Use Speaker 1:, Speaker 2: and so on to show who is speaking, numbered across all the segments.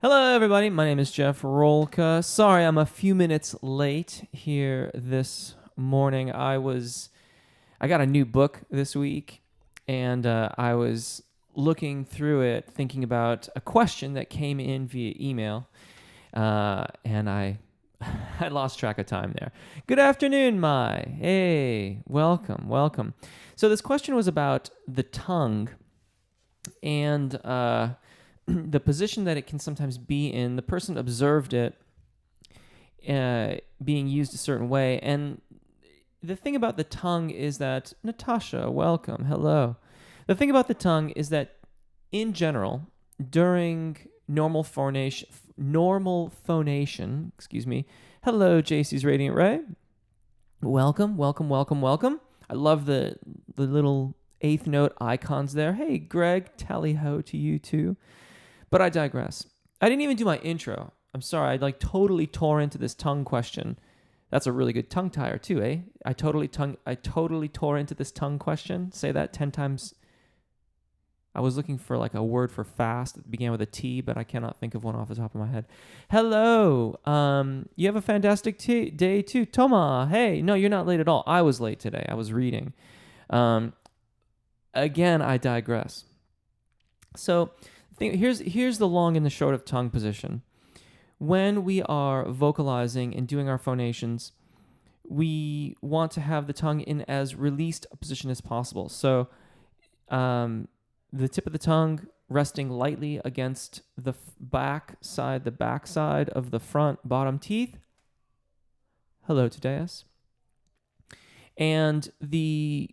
Speaker 1: Hello, everybody. My name is Jeff Rolka. Sorry, I'm a few minutes late here this morning. I got a new book this week, and I was looking through it, thinking about a question that came in via email, and I I lost track of time there. Good afternoon, Mai. Hey, welcome. So this question was about the tongue and the position that it can sometimes be in. The person observed it being used a certain way. And the thing about the tongue is that, Natasha, welcome, hello. The thing about the tongue is that, in general, during normal phonation, hello, JC's Radiant Ray. Welcome. I love the little eighth note icons there. Hey, Greg, tally ho to you too. But I digress. I didn't even do my intro. I'm sorry. I totally tore into this tongue question. That's a really good tongue tire too, eh? I totally tore into this tongue question. Say that 10 times. I was looking for a word for fast that began with a T, but I cannot think of one off the top of my head. Hello. You have a fantastic day too. Toma, hey. No, you're not late at all. I was late today. I was reading. Again, I digress. So here's the long and the short of tongue position. When we are vocalizing and doing our phonations, we want to have the tongue in as released a position as possible. So the tip of the tongue resting lightly against the back side of the front bottom teeth. Hello to Deus. And the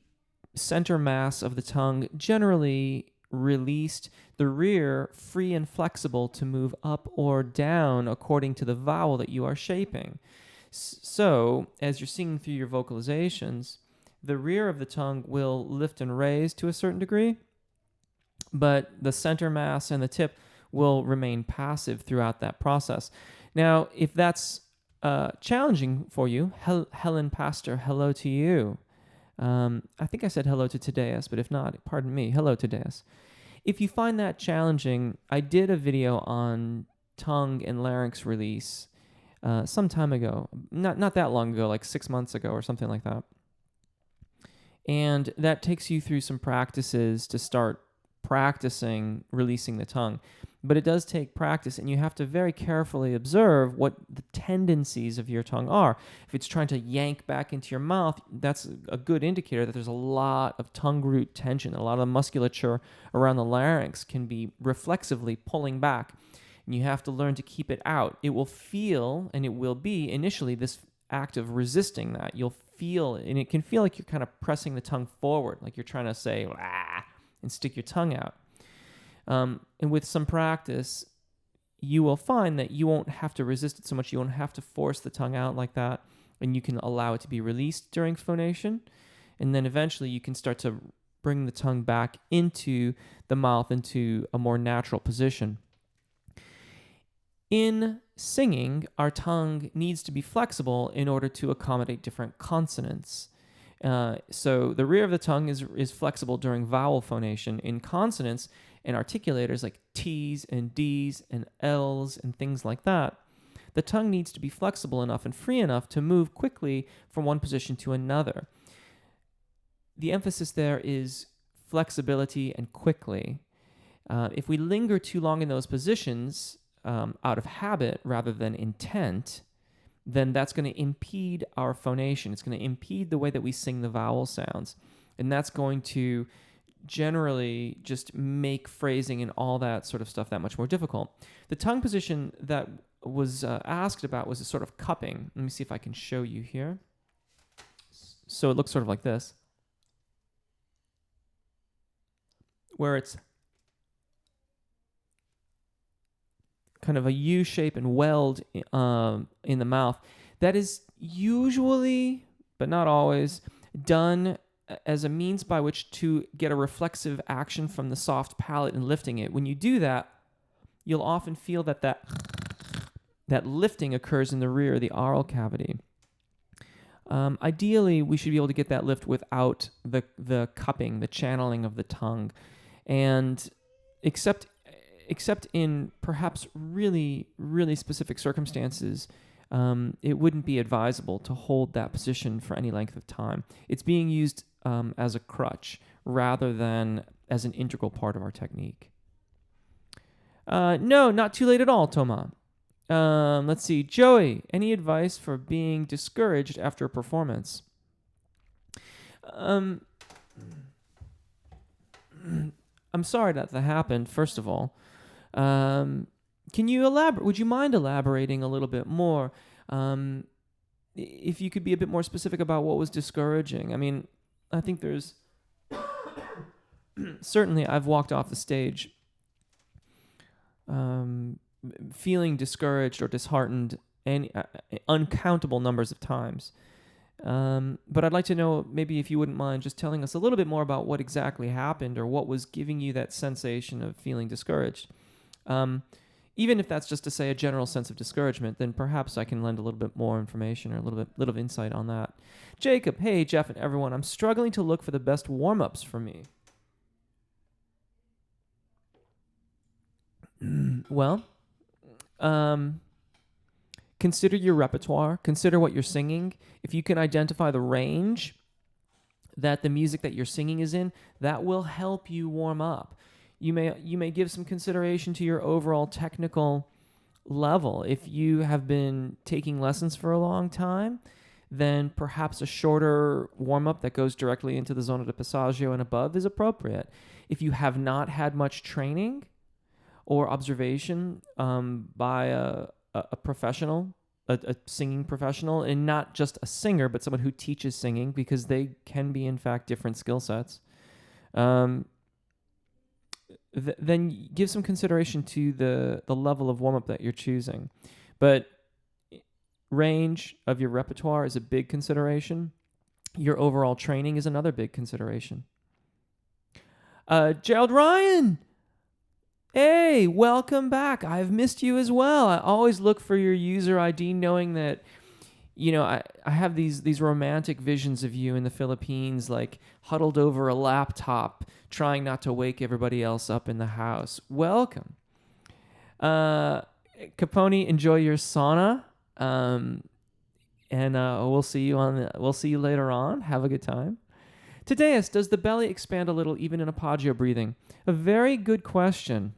Speaker 1: center mass of the tongue generally released, the rear free and flexible to move up or down according to the vowel that you are shaping. So, as you're singing through your vocalizations, the rear of the tongue will lift and raise to a certain degree, but the center mass and the tip will remain passive throughout that process. Now, if that's challenging for you, Helen Pastor, hello to you. I think I said hello to Tadeus, but if not, pardon me. Hello, Tadeus. If you find that challenging, I did a video on tongue and larynx release some time ago. Not that long ago, like 6 months ago or something like that. And that takes you through some practices to start practicing releasing the tongue. But it does take practice, and you have to very carefully observe what the tendencies of your tongue are. If it's trying to yank back into your mouth, that's a good indicator that there's a lot of tongue root tension. A lot of the musculature around the larynx can be reflexively pulling back, and you have to learn to keep it out. It will feel, and it will be initially this act of resisting that. You'll feel, and it can feel like you're kind of pressing the tongue forward, like you're trying to say, ah, and stick your tongue out. And with some practice, you will find that you won't have to resist it so much. You won't have to force the tongue out like that, and you can allow it to be released during phonation. And then eventually you can start to bring the tongue back into the mouth, into a more natural position. In singing, our tongue needs to be flexible in order to accommodate different consonants. So the rear of the tongue is flexible during vowel phonation. In consonants and articulators like T's and D's and L's and things like that, the tongue needs to be flexible enough and free enough to move quickly from one position to another. The emphasis there is flexibility and quickly. If we linger too long in those positions out of habit rather than intent, then that's going to impede our phonation. It's going to impede the way that we sing the vowel sounds. And that's going to generally just make phrasing and all that sort of stuff that much more difficult. The tongue position that was asked about was a sort of cupping. Let me see if I can show you here. So it looks sort of like this, where it's kind of a U shape and weld in the mouth. That is usually, but not always, done as a means by which to get a reflexive action from the soft palate and lifting it. When you do that, you'll often feel that lifting occurs in the rear, the oral cavity. Ideally, we should be able to get that lift without the cupping, the channeling of the tongue. And except except in perhaps really, really specific circumstances, it wouldn't be advisable to hold that position for any length of time. It's being used as a crutch rather than as an integral part of our technique. No, not too late at all, Thomas. Let's see. Joey, any advice for being discouraged after a performance? I'm sorry that happened, first of all. Can you elaborate? Would you mind elaborating a little bit more? If you could be a bit more specific about what was discouraging. I mean, I think there's certainly I've walked off the stage feeling discouraged or disheartened uncountable numbers of times. But I'd like to know, maybe if you wouldn't mind just telling us a little bit more about what exactly happened or what was giving you that sensation of feeling discouraged. Even if that's just to say a general sense of discouragement, then perhaps I can lend a little bit more information or a little insight on that. Jacob, hey, Jeff and everyone, I'm struggling to look for the best warm-ups for me. Well, consider your repertoire. Consider what you're singing. If you can identify the range that the music that you're singing is in, that will help you warm up. You may give some consideration to your overall technical level. If you have been taking lessons for a long time, then perhaps a shorter warm-up that goes directly into the zona de passaggio and above is appropriate. If you have not had much training or observation by a professional, a singing professional, and not just a singer, but someone who teaches singing, because they can be, in fact, different skill sets, then give some consideration to the level of warm-up that you're choosing. But range of your repertoire is a big consideration. Your overall training is another big consideration. Gerald Ryan! Hey, welcome back. I've missed you as well. I always look for your user ID, knowing that, I have these romantic visions of you in the Philippines, like huddled over a laptop, trying not to wake everybody else up in the house. Welcome. Capone, enjoy your sauna. And we'll see you later on. Have a good time. Tadeus, does the belly expand a little even in apagio breathing? A very good question.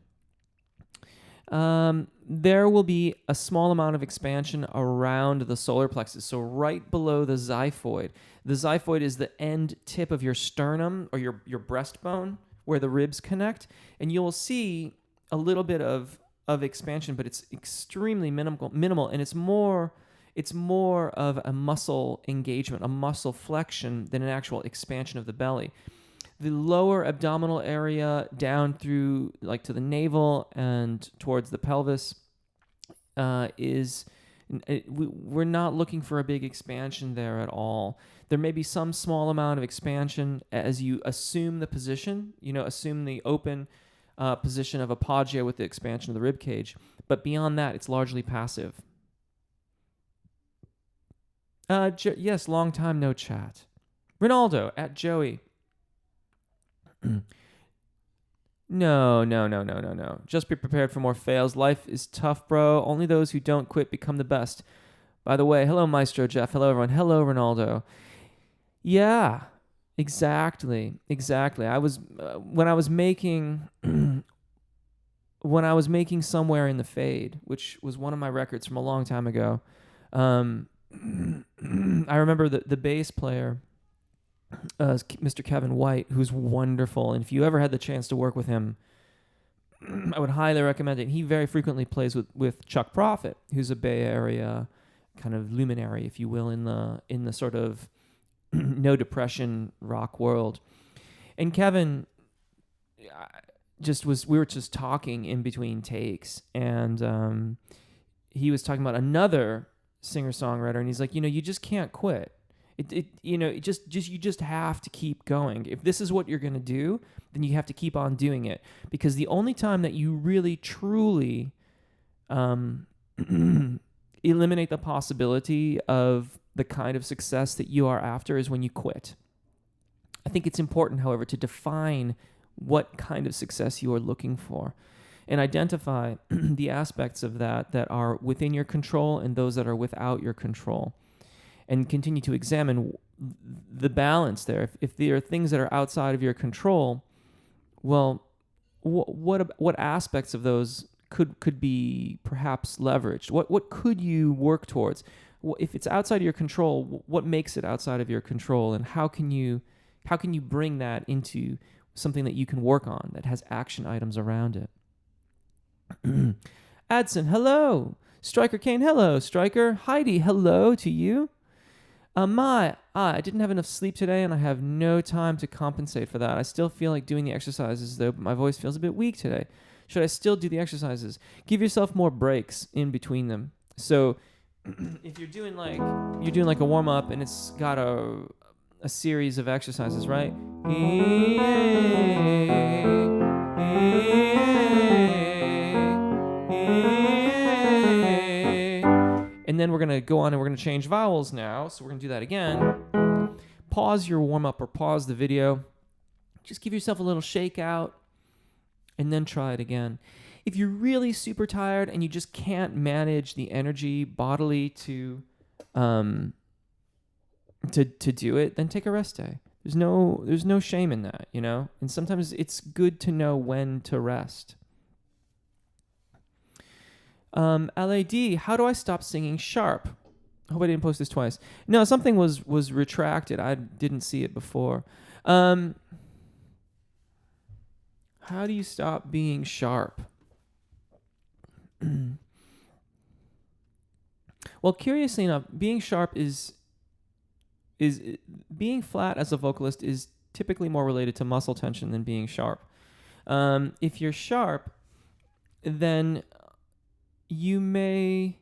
Speaker 1: There will be a small amount of expansion around the solar plexus, so right below the xiphoid. The xiphoid is the end tip of your sternum or your breastbone where the ribs connect, and you'll see a little bit of expansion, but it's extremely minimal, and it's more of a muscle engagement, a muscle flexion than an actual expansion of the belly. The lower abdominal area down through to the navel and towards the pelvis we're not looking for a big expansion there at all. There may be some small amount of expansion as you assume the position, assume the open position of apagio with the expansion of the rib cage. But beyond that, it's largely passive. Yes, long time no chat. Ronaldo at Joey. No. Just be prepared for more fails. Life is tough, bro. Only those who don't quit become the best. By the way, hello, Maestro Jeff. Hello, everyone. Hello, Ronaldo. Yeah, exactly. I was when I was making Somewhere in the Fade, which was one of my records from a long time ago. I remember the bass player, Mr. Kevin White, who's wonderful. And if you ever had the chance to work with him, I would highly recommend it. He very frequently plays with Chuck Prophet, who's a Bay Area kind of luminary, if you will, in the sort of no depression rock world. And Kevin we were just talking in between takes, and he was talking about another singer-songwriter, and he's like, you just can't quit. You just have to keep going. If this is what you're going to do, then you have to keep on doing it, because the only time that you really truly eliminate the possibility of the kind of success that you are after is when you quit. I think it's important, however, to define what kind of success you are looking for. and identify the aspects of that are within your control and those that are without your control, and continue to examine the balance there. If there are things that are outside of your control, well, what aspects of those could be perhaps leveraged? What could you work towards? If it's outside of your control, what makes it outside of your control, and how can you bring that into something that you can work on that has action items around it? Adson, hello. Striker Kane, hello. Striker Heidi, hello to you. I didn't have enough sleep today, and I have no time to compensate for that. I still feel like doing the exercises, though, but my voice feels a bit weak today. Should I still do the exercises? Give yourself more breaks in between them. So, if you're doing like a warm up, and it's got a series of exercises, right? And then we're going to go on and we're going to change vowels now. So we're going to do that again. Pause your warm-up or pause the video. Just give yourself a little shake out and then try it again. If you're really super tired and you just can't manage the energy bodily to do it, then take a rest day. There's no shame in that, you know? And sometimes it's good to know when to rest. LAD, how do I stop singing sharp? I hope I didn't post this twice. No, something was retracted. I didn't see it before. How do you stop being sharp? Well, curiously enough, being sharp is being flat as a vocalist is typically more related to muscle tension than being sharp. If you're sharp, then you may,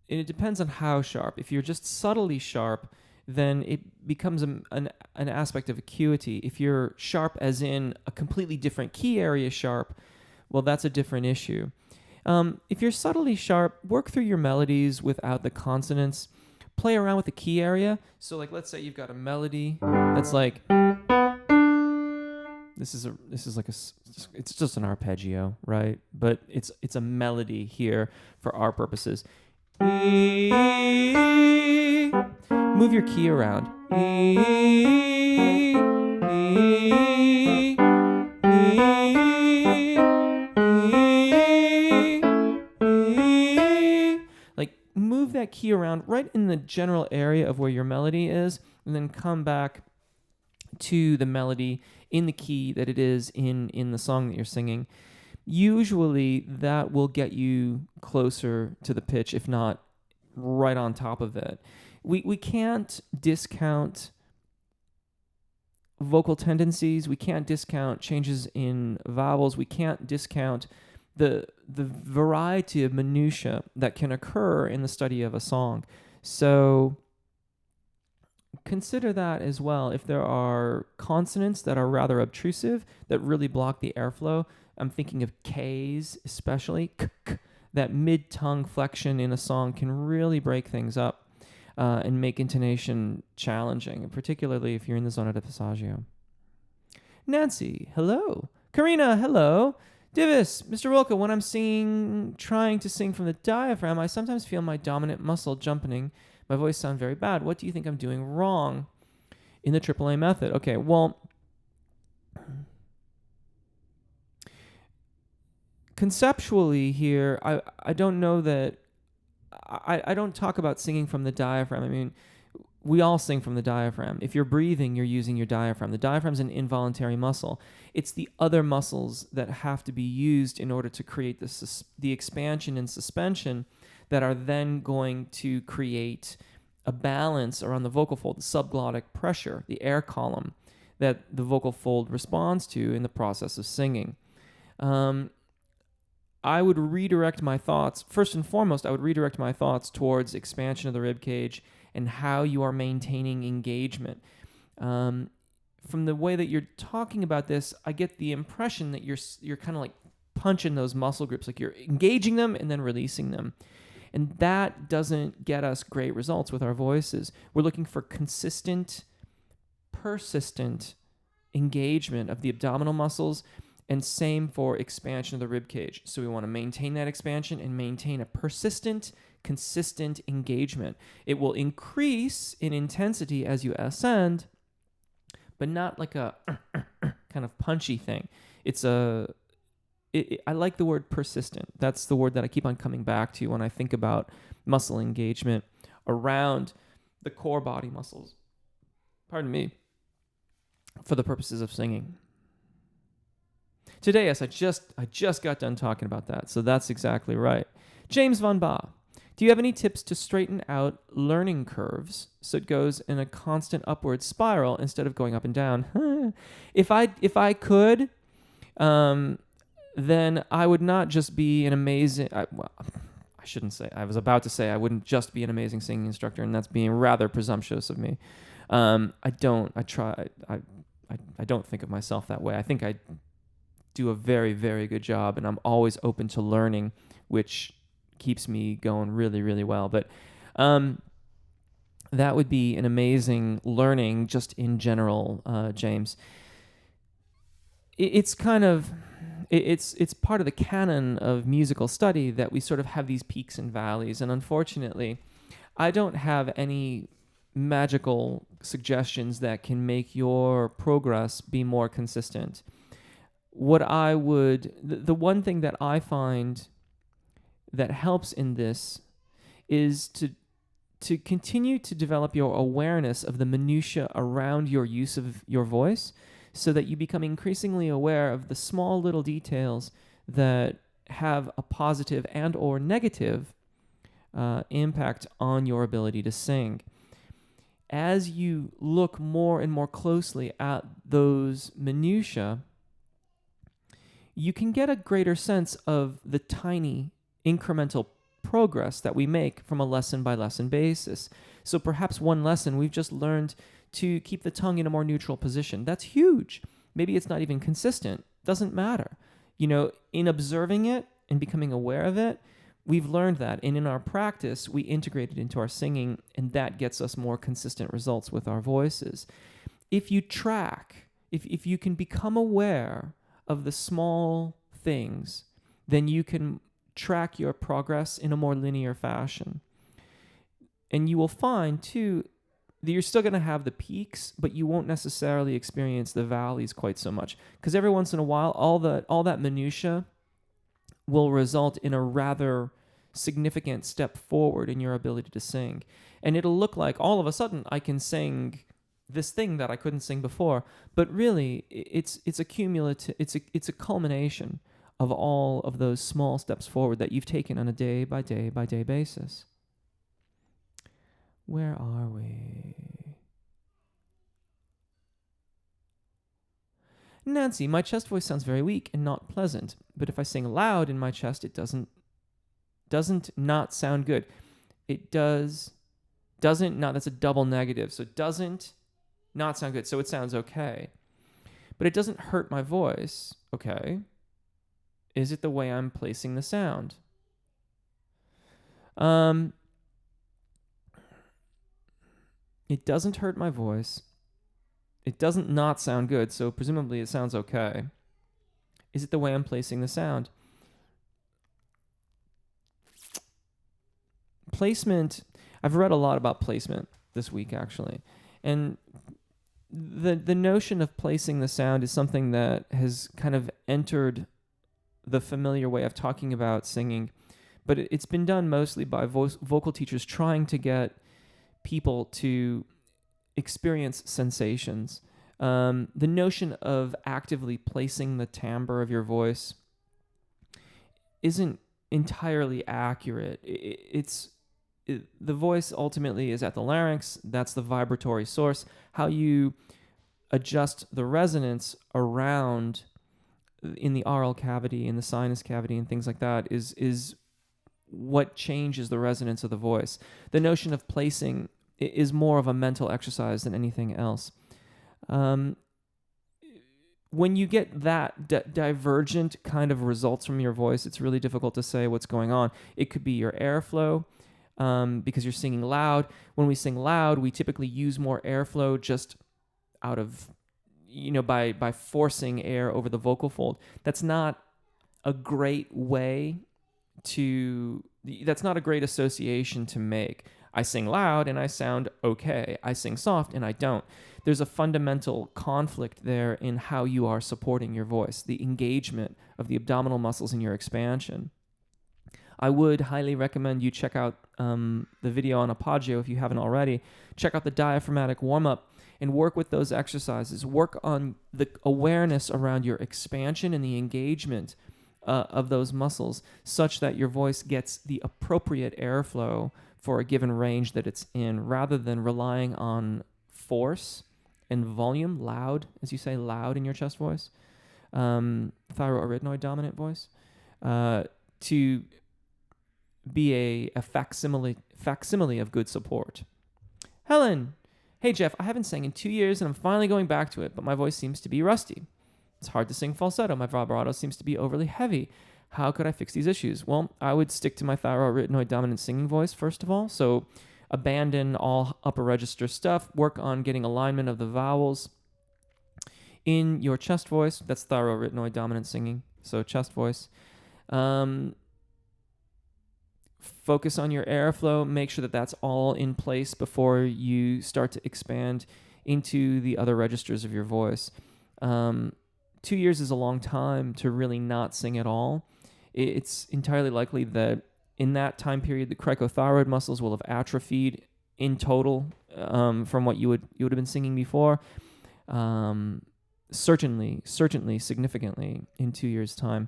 Speaker 1: it depends on how sharp. If you're just subtly sharp, then it becomes an aspect of acuity. If you're sharp as in a completely different key area sharp, well, that's a different issue. If you're subtly sharp, work through your melodies without the consonants. Play around with the key area. So, like, let's say you've got a melody that's like, this is like it's just an arpeggio, right? But it's a melody here for our purposes. Move your key around. Like, move that key around right in the general area of where your melody is, and then come back to the melody in the key that it is in the song that you're singing. Usually that will get you closer to the pitch, if not right on top of it. We can't discount vocal tendencies. We can't discount changes in vowels. We can't discount the variety of minutiae that can occur in the study of a song. So consider that as well. If there are consonants that are rather obtrusive, that really block the airflow, I'm thinking of K's especially. That mid-tongue flexion in a song can really break things up and make intonation challenging, and particularly if you're in the zona de passaggio. Nancy, hello. Karina, hello. Divis, Mr. Rolka, when I'm trying to sing from the diaphragm, I sometimes feel my dominant muscle jumping. My voice sounds very bad. What do you think I'm doing wrong in the AAA method? Okay, well, conceptually here, I don't know that, I don't talk about singing from the diaphragm. I mean, we all sing from the diaphragm. If you're breathing, you're using your diaphragm. The diaphragm is an involuntary muscle. It's the other muscles that have to be used in order to create the expansion and suspension that are then going to create a balance around the vocal fold, the subglottic pressure, the air column that the vocal fold responds to in the process of singing. I would redirect my thoughts, first and foremost, I would redirect my thoughts towards expansion of the rib cage and how you are maintaining engagement. From the way that you're talking about this, I get the impression that you're kind of like punching those muscle groups, like you're engaging them and then releasing them. And that doesn't get us great results with our voices. We're looking for consistent, persistent engagement of the abdominal muscles And same for expansion of the rib cage. So we want to maintain that expansion and maintain a persistent, consistent engagement. It will increase in intensity as you ascend, but not like a kind of punchy thing. I like the word persistent. That's the word that I keep on coming back to when I think about muscle engagement around the core body muscles. Pardon me. For the purposes of singing. Today, yes, I just got done talking about that, so that's exactly right. James Von Ba, do you have any tips to straighten out learning curves so it goes in a constant upward spiral instead of going up and down? If I could, then I would not just be an amazing. I shouldn't say. I was about to say I wouldn't just be an amazing singing instructor, and that's being rather presumptuous of me. I don't. I try. I don't think of myself that way. I think I do a very, very good job, and I'm always open to learning, which keeps me going really, really well. But that would be an amazing learning just in general, James. It's kind of, it's part of the canon of musical study that we sort of have these peaks and valleys, and unfortunately, I don't have any magical suggestions that can make your progress be more consistent. What I would, the one thing that I find that helps in this is to continue to develop your awareness of the minutia around your use of your voice, so that you become increasingly aware of the small little details that have a positive and or negative impact on your ability to sing. As you look more and more closely at those minutia, you can get a greater sense of the tiny incremental progress that we make from a lesson by lesson basis. So perhaps one lesson we've just learned to keep the tongue in a more neutral position. That's huge. Maybe it's not even consistent. Doesn't matter. In observing it and becoming aware of it, we've learned that. And in our practice, we integrate it into our singing, and that gets us more consistent results with our voices. If you track, if you can become aware of the small things, then you can track your progress in a more linear fashion. And you will find, too, that you're still going to have the peaks, but you won't necessarily experience the valleys quite so much. Because every once in a while, all that minutia will result in a rather significant step forward in your ability to sing. And it'll look like all of a sudden I can sing this thing that I couldn't sing before. But really, it's a cumulative, it's a culmination of all of those small steps forward that you've taken on a day by day by day basis. Where are we? Nancy, my chest voice sounds very weak and not pleasant, but if I sing loud in my chest, it doesn't not sound good. It doesn't not, that's a double negative. So it doesn't not sound good. So it sounds okay. But it doesn't hurt my voice. Okay. Is it the way I'm placing the sound? It doesn't hurt my voice. It doesn't not sound good, so presumably it sounds okay. Is it the way I'm placing the sound? Placement, I've read a lot about placement this week, actually. And the notion of placing the sound is something that has kind of entered the familiar way of talking about singing, but it's been done mostly by vocal teachers trying to get people to experience sensations. The notion of actively placing the timbre of your voice isn't entirely accurate. The voice ultimately is at the larynx. That's the vibratory source. How you adjust the resonance around in the oral cavity, in the sinus cavity, and things like that is what changes the resonance of the voice. The notion of placing is more of a mental exercise than anything else. When you get that divergent kind of results from your voice, it's really difficult to say what's going on. It could be your airflow, because you're singing loud. When we sing loud, we typically use more airflow just out of, by forcing air over the vocal fold. That's not a great way that's not a great association to make. I sing loud and I sound okay. I sing soft and I don't. There's a fundamental conflict there in how you are supporting your voice, the engagement of the abdominal muscles in your expansion. I would highly recommend you check out the video on Apogeo if you haven't already. Check out the diaphragmatic warm-up and work with those exercises. Work on the awareness around your expansion and the engagement of those muscles such that your voice gets the appropriate airflow for a given range that it's in, rather than relying on force and volume, loud, as you say, loud in your chest voice, thyroarytenoid dominant voice, to be a facsimile of good support. Helen, hey Jeff, I haven't sang in 2 years and I'm finally going back to it, but my voice seems to be rusty. It's hard to sing falsetto. My vibrato seems to be overly heavy. How could I fix these issues? Well, I would stick to my thyroarytenoid dominant singing voice, first of all. So abandon all upper register stuff. Work on getting alignment of the vowels in your chest voice. That's thyroarytenoid dominant singing. So chest voice. Focus on your airflow. Make sure that that's all in place before you start to expand into the other registers of your voice. 2 years is a long time to really not sing at all. It's entirely likely that in that time period, the cricothyroid muscles will have atrophied in total from what you would have been singing before. Certainly, significantly in 2 years' time.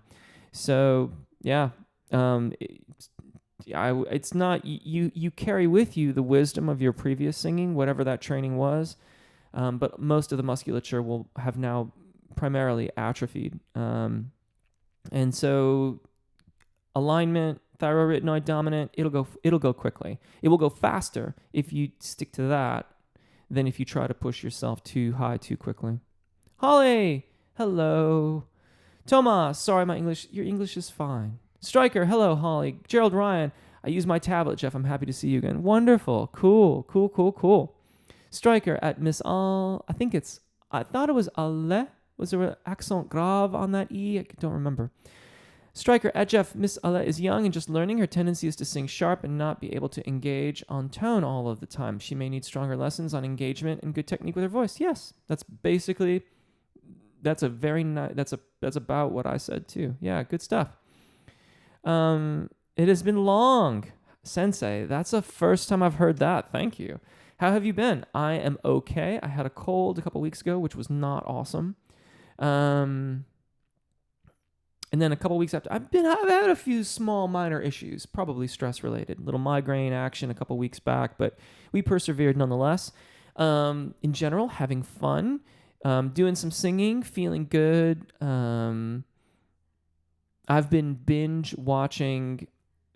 Speaker 1: So yeah, it's not you carry with you the wisdom of your previous singing, whatever that training was, but most of the musculature will have now primarily atrophied, and so alignment, thyroarytenoid dominant, it'll go quickly. It will go faster if you stick to that than if you try to push yourself too high too quickly. Holly, hello. Thomas, sorry, your English is fine. Striker, hello, Holly. Gerald Ryan, I use my tablet, Jeff. I'm happy to see you again. Wonderful. Cool. Striker at Miss Al, I thought it was Ale. Was there an accent grave on that E? I don't remember. Striker at Jeff, Miss Ale is young and just learning. Her tendency is to sing sharp and not be able to engage on tone all of the time. She may need stronger lessons on engagement and good technique with her voice. Yes, that's about what I said too. Yeah, good stuff. It has been long, Sensei. That's the first time I've heard that. Thank you. How have you been? I am okay. I had a cold a couple weeks ago, which was not awesome. And then a couple weeks after, I've had a few small minor issues, probably stress related, little migraine action a couple weeks back, but we persevered nonetheless. In general, having fun, doing some singing, feeling good. I've been binge watching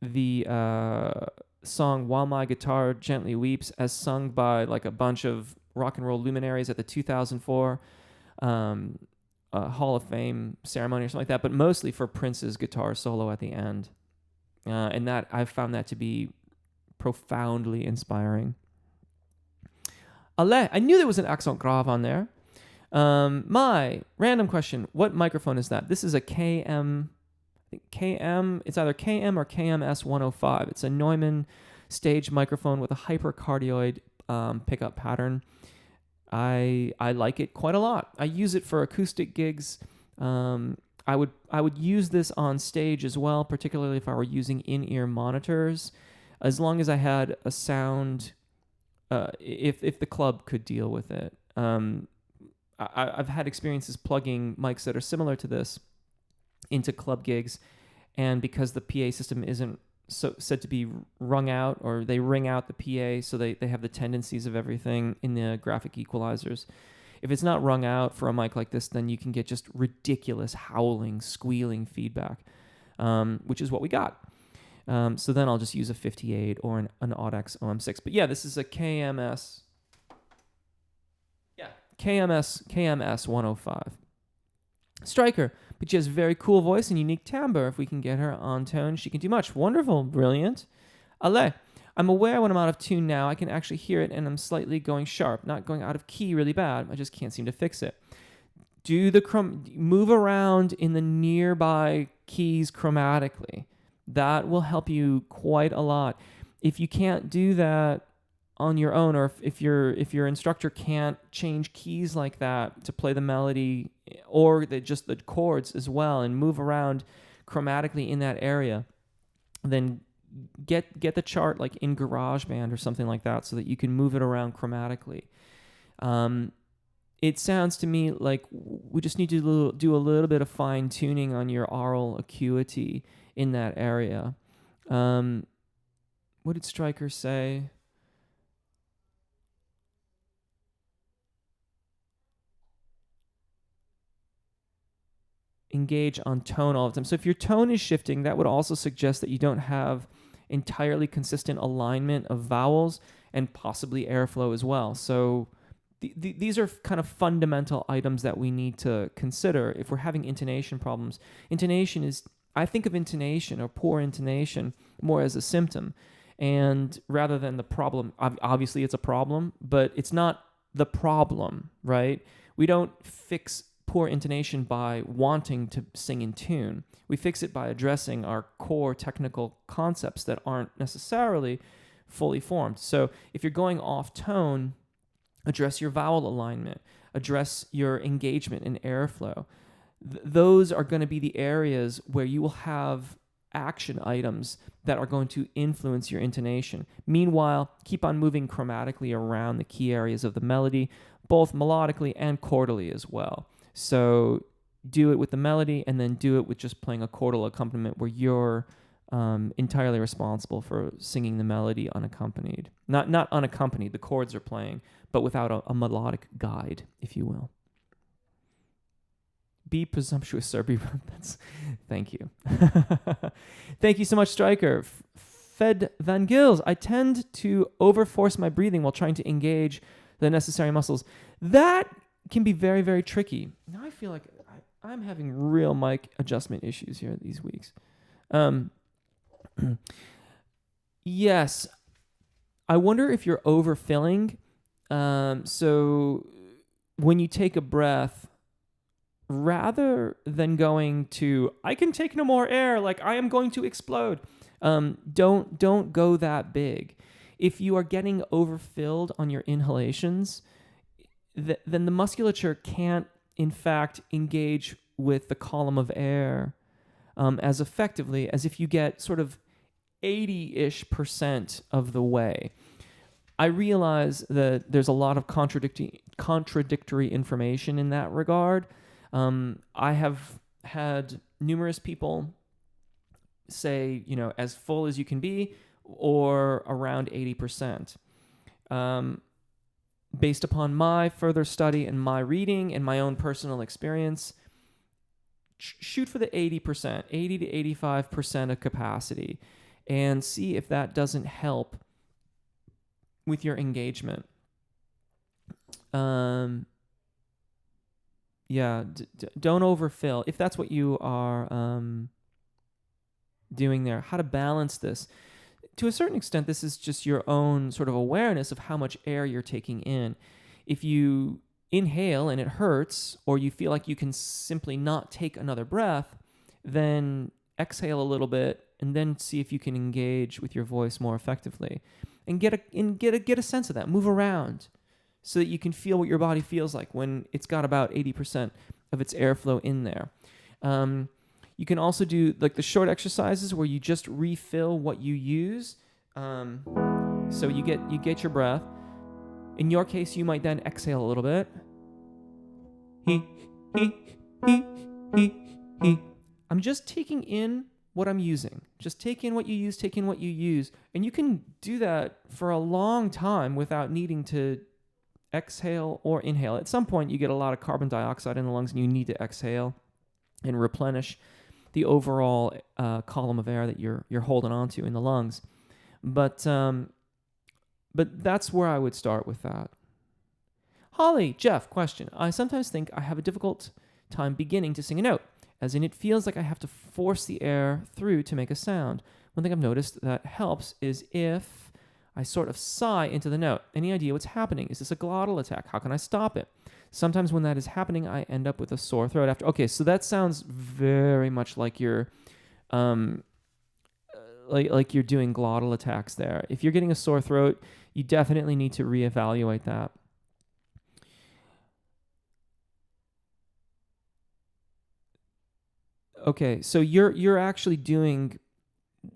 Speaker 1: the song While My Guitar Gently Weeps, as sung by like a bunch of rock and roll luminaries at the 2004 Hall of Fame ceremony or something like that, but mostly for Prince's guitar solo at the end. And that I've found that to be profoundly inspiring. I knew there was an accent grave on there. My random question, what microphone is that? This is a KM, it's either KM or KMS 105. It's a Neumann stage microphone with a hypercardioid pickup pattern. I like it quite a lot. I use it for acoustic gigs. I would use this on stage as well, particularly if I were using in-ear monitors, as long as I had a sound, if the club could deal with it. I've had experiences plugging mics that are similar to this into club gigs, and because the PA system isn't said to be rung out, or they ring out the PA, so they have the tendencies of everything in the graphic equalizers. If it's not rung out for a mic like this, then you can get just ridiculous howling, squealing feedback, which is what we got. So then I'll just use a 58 or an Audex OM6. But yeah, this is a KMS 105. Striker, but she has a very cool voice and unique timbre. If we can get her on tone, she can do much. Wonderful, brilliant. Ale, I'm aware when I'm out of tune now, I can actually hear it, and I'm slightly going sharp, not going out of key really bad. I just can't seem to fix it. move around in the nearby keys chromatically. That will help you quite a lot. If you can't do that on your own, or if your instructor can't change keys like that to play the melody or just the chords as well and move around chromatically in that area, then get the chart like in GarageBand or something like that so that you can move it around chromatically. It sounds to me like we just need to do a little bit of fine tuning on your aural acuity in that area. What did Stryker say? Engage on tone all the time. So if your tone is shifting, that would also suggest that you don't have entirely consistent alignment of vowels and possibly airflow as well. So these are kind of fundamental items that we need to consider if we're having intonation problems. I think of intonation or poor intonation more as a symptom, and rather than the problem. Obviously it's a problem, but it's not the problem, right? We don't fix poor intonation by wanting to sing in tune. We fix it by addressing our core technical concepts that aren't necessarily fully formed. So if you're going off tone, address your vowel alignment, address your engagement and airflow. Those are going to be the areas where you will have action items that are going to influence your intonation. Meanwhile, keep on moving chromatically around the key areas of the melody, both melodically and chordally as well. So do it with the melody and then do it with just playing a chordal accompaniment where you're entirely responsible for singing the melody unaccompanied. Not unaccompanied, the chords are playing, but without a melodic guide, if you will. Be presumptuous, sir. Thank you. Thank you so much, Stryker. Fed Van Gils. I tend to overforce my breathing while trying to engage the necessary muscles. That can be very, very tricky. Now I feel like I'm having real mic adjustment issues here these weeks. Yes. I wonder if you're overfilling. So when you take a breath, rather than going to, I can take no more air, like I am going to explode, don't go that big. If you are getting overfilled on your inhalations, then the musculature can't, in fact, engage with the column of air as effectively as if you get sort of 80-ish% of the way. I realize that there's a lot of contradictory information in that regard. I have had numerous people say, as full as you can be, or around 80%. Based upon my further study and my reading and my own personal experience, shoot for the 80%, 80 to 85% of capacity, and see if that doesn't help with your engagement. Don't overfill. If that's what you are doing there, how to balance this. To a certain extent, this is just your own sort of awareness of how much air you're taking in. If you inhale and it hurts, or you feel like you can simply not take another breath, then exhale a little bit and then see if you can engage with your voice more effectively, and get a sense of that. Move around so that you can feel what your body feels like when it's got about 80% of its airflow in there. You can also do like the short exercises where you just refill what you use. So you get your breath. In your case, you might then exhale a little bit. He. I'm just taking in what I'm using. Just take in what you use, take in what you use. And you can do that for a long time without needing to exhale or inhale. At some point, you get a lot of carbon dioxide in the lungs and you need to exhale and replenish the overall column of air that you're holding on to in the lungs. But that's where I would start with that. Holly, Jeff, question. I sometimes think I have a difficult time beginning to sing a note, as in it feels like I have to force the air through to make a sound. One thing I've noticed that helps is if I sort of sigh into the note. Any idea what's happening? Is this a glottal attack? How can I stop it? Sometimes when that is happening, I end up with a sore throat after. Okay, so that sounds very much like you're like you're doing glottal attacks there. If you're getting a sore throat, you definitely need to reevaluate that. Okay, so you're actually doing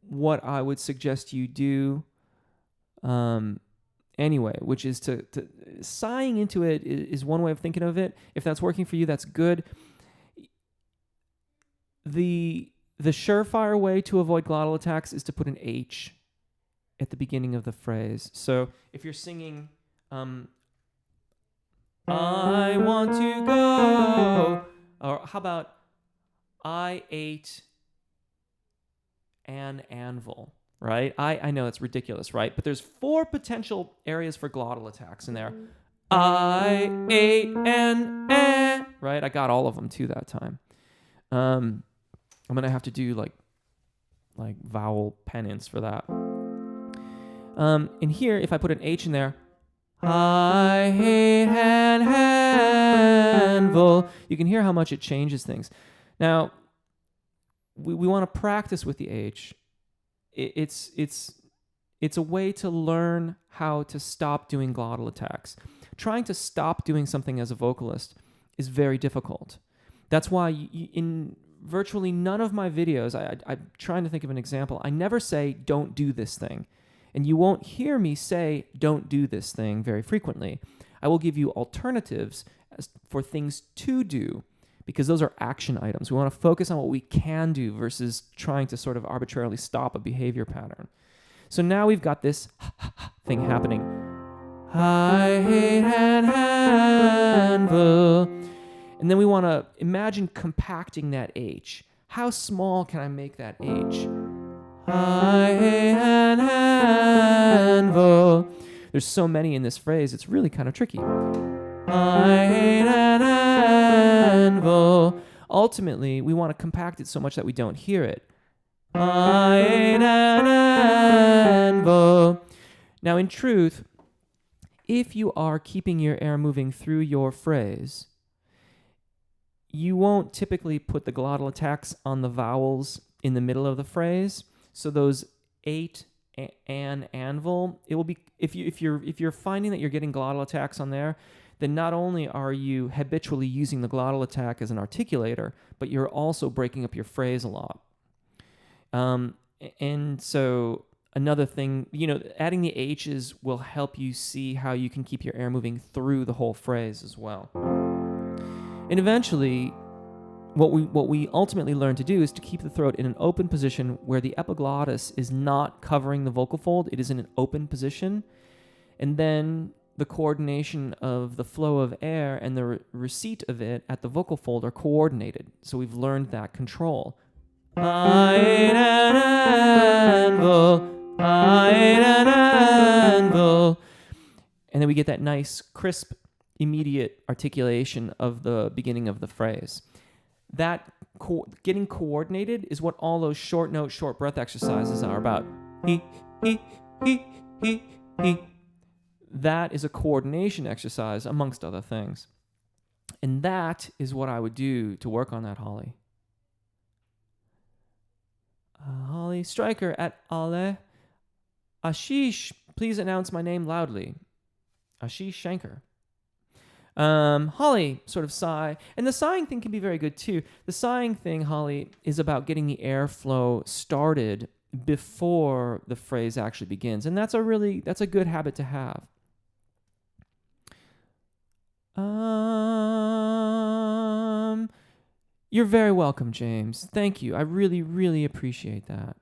Speaker 1: what I would suggest you do anyway, which is to sighing into it is one way of thinking of it. If that's working for you, that's good. The surefire way to avoid glottal attacks is to put an H at the beginning of the phrase. So if you're singing, I want to go, or how about I ate an anvil, right? I know it's ridiculous, right? But there's 4 potential areas for glottal attacks in there. I ate an right? I got all of them too that time. I'm gonna have to do like vowel penance for that. And here, if I put an H in there, I hate an anvil. You can hear how much it changes things. Now, we want to practice with the H. It's a way to learn how to stop doing glottal attacks. Trying to stop doing something as a vocalist is very difficult. That's why in virtually none of my videos, I'm trying to think of an example, I never say, don't do this thing. And you won't hear me say, don't do this thing very frequently. I will give you alternatives for things to do, because those are action items. We want to focus on what we can do versus trying to sort of arbitrarily stop a behavior pattern. So now we've got this thing happening. I hate an anvil. And then we want to imagine compacting that H. How small can I make that H? I hate an anvil. There's so many in this phrase, it's really kind of tricky. I hate an anvil. Ultimately, we want to compact it so much that we don't hear it. I hate an anvil. Now, in truth, if you are keeping your air moving through your phrase, you won't typically put the glottal attacks on the vowels in the middle of the phrase. So those 8 an anvil, it will be if you're finding that you're getting glottal attacks on there, then not only are you habitually using the glottal attack as an articulator, but you're also breaking up your phrase a lot. And so another thing, adding the H's will help you see how you can keep your air moving through the whole phrase as well. And eventually, what we ultimately learn to do is to keep the throat in an open position where the epiglottis is not covering the vocal fold. It is in an open position. And then the coordination of the flow of air and the receipt of it at the vocal fold are coordinated. So we've learned that control. I ate an anvil. I ate an anvil. And then we get that nice, crisp, immediate articulation of the beginning of the phrase. That getting coordinated is what all those short note, short breath exercises are about. He. That is a coordination exercise, amongst other things. And that is what I would do to work on that, Holly. Holly Stryker at Ale. Ashish, please announce my name loudly. Ashish Shanker. Holly, sort of sigh. And the sighing thing can be very good too. The sighing thing, Holly, is about getting the airflow started before the phrase actually begins. And that's a good habit to have. You're very welcome, James. Thank you. I really, really appreciate that.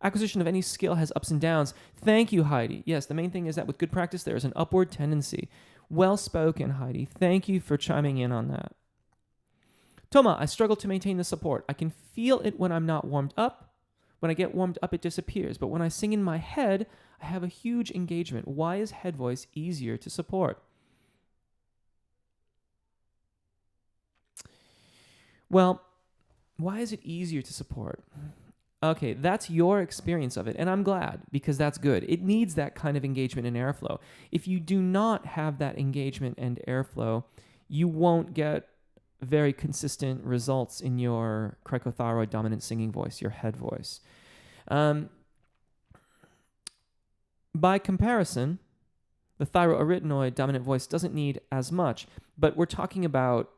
Speaker 1: Acquisition of any skill has ups and downs. Thank you, Heidi. Yes, the main thing is that with good practice, there is an upward tendency. Well spoken, Heidi. Thank you for chiming in on that. Toma, I struggle to maintain the support. I can feel it when I'm not warmed up. When I get warmed up, it disappears. But when I sing in my head, I have a huge engagement. Why is head voice easier to support? Well, why is it easier to support? Okay, that's your experience of it, and I'm glad, because that's good. It needs that kind of engagement and airflow. If you do not have that engagement and airflow, you won't get very consistent results in your cricothyroid dominant singing voice, your head voice. By comparison, the thyroarytenoid dominant voice doesn't need as much, but we're talking about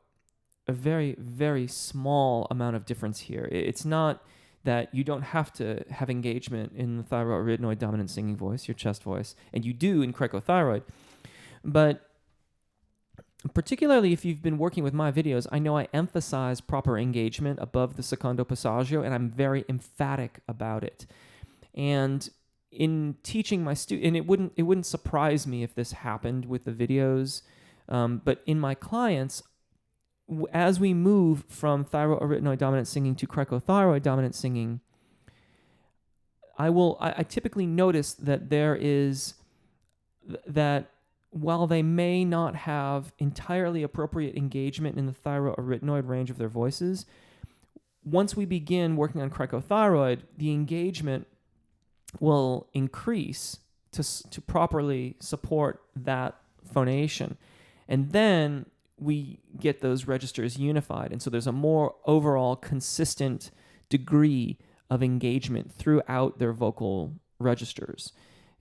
Speaker 1: a very, very small amount of difference here. It's not that you don't have to have engagement in the thyroarytenoid dominant singing voice, your chest voice, and you do in cricothyroid. But particularly if you've been working with my videos, I know I emphasize proper engagement above the secondo passaggio, and I'm very emphatic about it. And in teaching my students, and it wouldn't surprise me if this happened with the videos, but in my clients, as we move from thyroarytenoid dominant singing to cricothyroid dominant singing, I typically notice that that while they may not have entirely appropriate engagement in the thyroarytenoid range of their voices, once we begin working on cricothyroid, the engagement will increase to properly support that phonation. And then we get those registers unified. And so there's a more overall consistent degree of engagement throughout their vocal registers.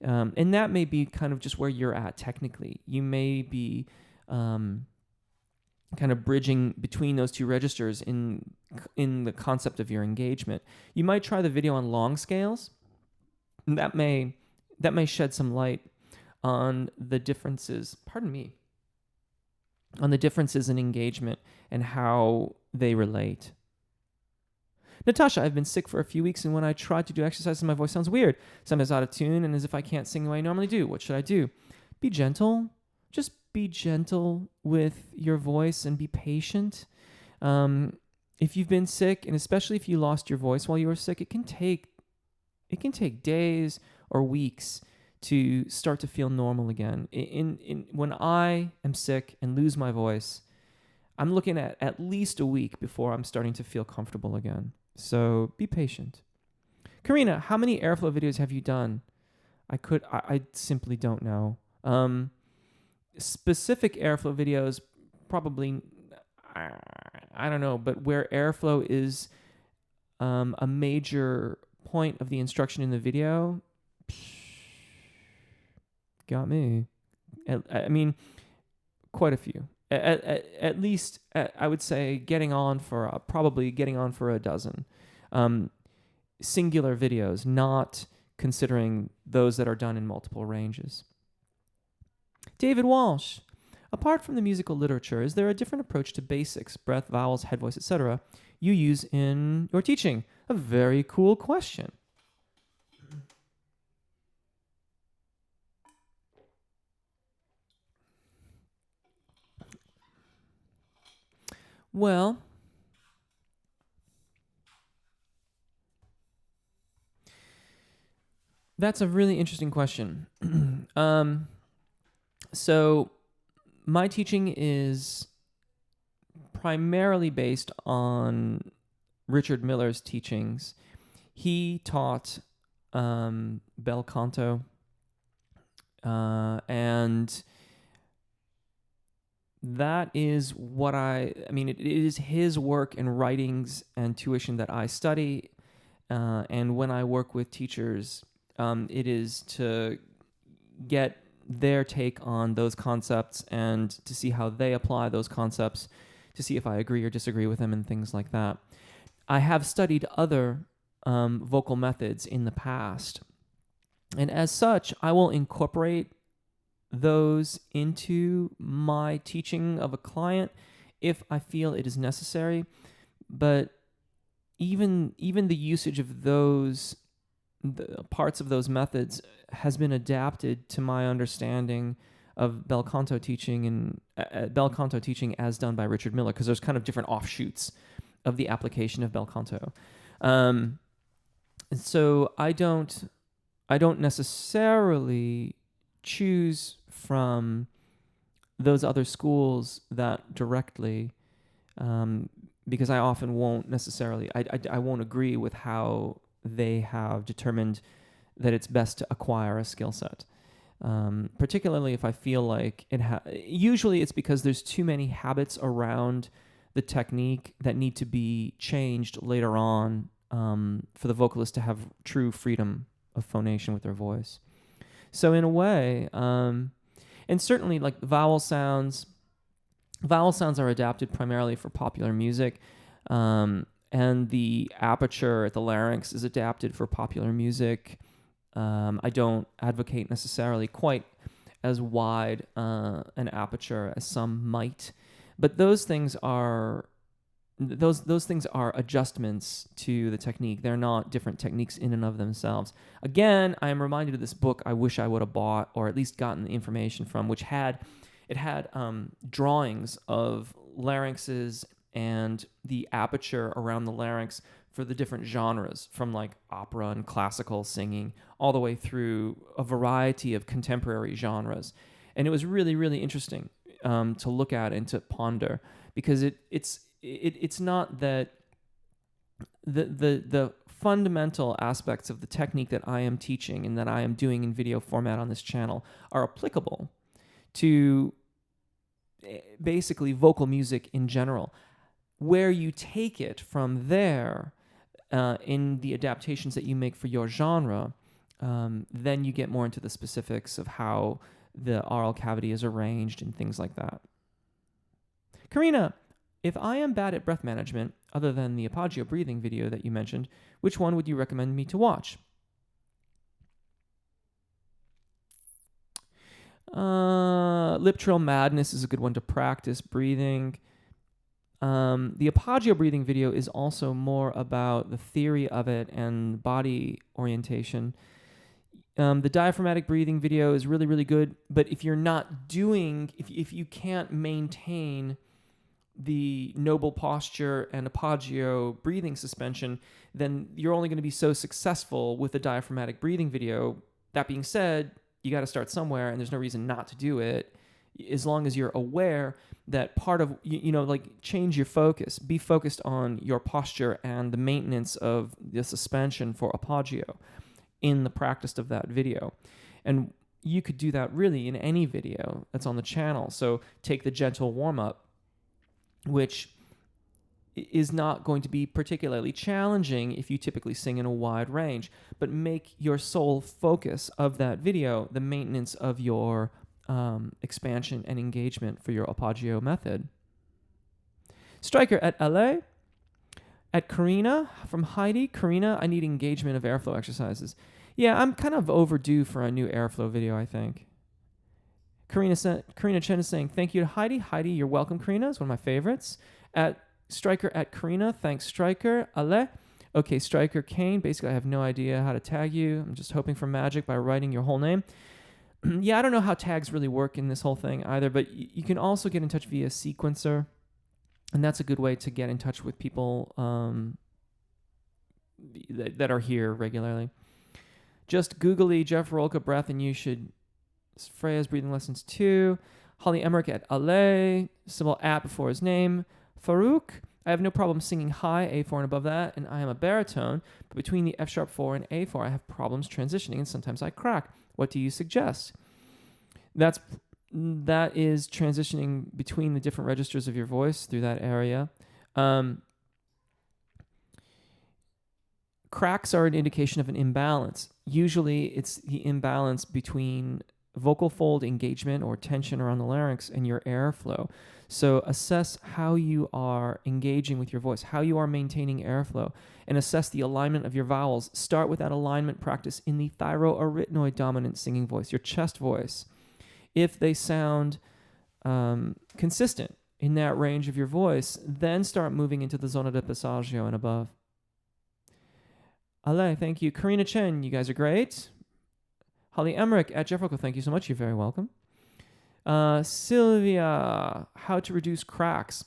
Speaker 1: And that may be kind of just where you're at technically. You may be kind of bridging between those two registers in the concept of your engagement. You might try the video on long scales. That may shed some light on the differences. On the differences in engagement and how they relate. Natasha, I've been sick for a few weeks, and when I try to do exercises, my voice sounds weird. Sometimes out of tune and as if I can't sing the way I normally do. What should I do? Be gentle. Just be gentle with your voice and be patient. If you've been sick, and especially if you lost your voice while you were sick, it can take days or weeks to start to feel normal again. When I am sick and lose my voice, I'm looking at least a week before I'm starting to feel comfortable again. So be patient. Karina, how many airflow videos have you done? I simply don't know. Specific airflow videos, probably, I don't know, but where airflow is a major point of the instruction in the video, got me. I mean, quite a few. At least, I would say probably getting on for a dozen. Singular videos, not considering those that are done in multiple ranges. David Walsh, apart from the musical literature, is there a different approach to basics, breath, vowels, head voice, etc., you use in your teaching? A very cool question. Well, that's a really interesting question. So my teaching is primarily based on Richard Miller's teachings. He taught bel canto, and that is what it is his work and writings and tuition that I study. And when I work with teachers, it is to get their take on those concepts and to see how they apply those concepts, to see if I agree or disagree with them and things like that. I have studied other vocal methods in the past, and as such, I will incorporate those into my teaching of a client if I feel it is necessary. But even the usage of the parts of those methods has been adapted to my understanding of bel canto teaching and bel canto teaching as done by Richard Miller, because there's kind of different offshoots of the application of bel canto. So I don't necessarily choose from those other schools that directly, because I often won't necessarily, I won't agree with how they have determined that it's best to acquire a skill set. Particularly if I feel like usually it's because there's too many habits around the technique that need to be changed later on for the vocalist to have true freedom of phonation with their voice. So in a way, and certainly like vowel sounds are adapted primarily for popular music, and the aperture at the larynx is adapted for popular music. I don't advocate necessarily quite as wide an aperture as some might, but those things are adjustments to the technique. They're not different techniques in and of themselves. Again, I am reminded of this book I wish I would have bought or at least gotten the information from, which had drawings of larynxes and the aperture around the larynx for the different genres, from like opera and classical singing all the way through a variety of contemporary genres. And it was really, really interesting to look at and to ponder, because it's not that the fundamental aspects of the technique that I am teaching and that I am doing in video format on this channel are applicable to basically vocal music in general. Where you take it from there in the adaptations that you make for your genre, then you get more into the specifics of how the oral cavity is arranged and things like that. Karina, if I am bad at breath management, other than the Apagio breathing video that you mentioned, which one would you recommend me to watch? Lip Trill Madness is a good one to practice breathing. The Apagio breathing video is also more about the theory of it and body orientation. The diaphragmatic breathing video is really, really good, but if you're not doing, if you can't maintain the noble posture and Apagio breathing suspension, then you're only going to be so successful with the diaphragmatic breathing video. That being said, you got to start somewhere, and there's no reason not to do it, as long as you're aware that part of, like, change your focus. Be focused on your posture and the maintenance of the suspension for Apagio in the practice of that video. And you could do that really in any video that's on the channel. So take the gentle warm-up, which is not going to be particularly challenging if you typically sing in a wide range, but make your sole focus of that video the maintenance of your expansion and engagement for your Apagio method. Striker at LA. At Karina from Heidi. Karina, I need engagement of airflow exercises. Yeah, I'm kind of overdue for a new airflow video, I think. Karina Chen is saying, thank you to Heidi. Heidi, you're welcome, Karina. It's one of my favorites. At Striker at Karina, thanks, Striker. Ale. Okay, Striker Kane. Basically, I have no idea how to tag you. I'm just hoping for magic by writing your whole name. Yeah, I don't know how tags really work in this whole thing either, but you can also get in touch via Sequencer, and that's a good way to get in touch with people that are here regularly. Just googly Jeff Rolka breath, and you should Freya's breathing lessons 2. Holly Emmerich at Ale, symbol at before his name. Farouk, I have no problem singing high, A4 and above that, and I am a baritone, but between the F sharp 4 and A4, I have problems transitioning, and sometimes I crack. What do you suggest? That is transitioning between the different registers of your voice through that area. Cracks are an indication of an imbalance. Usually it's the imbalance between vocal fold engagement or tension around the larynx and your airflow. So assess how you are engaging with your voice, how you are maintaining airflow, and assess the alignment of your vowels. Start with that alignment practice in the thyroarytenoid dominant singing voice, your chest voice. If they sound consistent in that range of your voice, then start moving into the zona de passaggio and above. Ale, thank you. Karina Chen, you guys are great. Holly Emmerich at Jeff Rolka, thank you so much. You're very welcome. Sylvia, how to reduce cracks.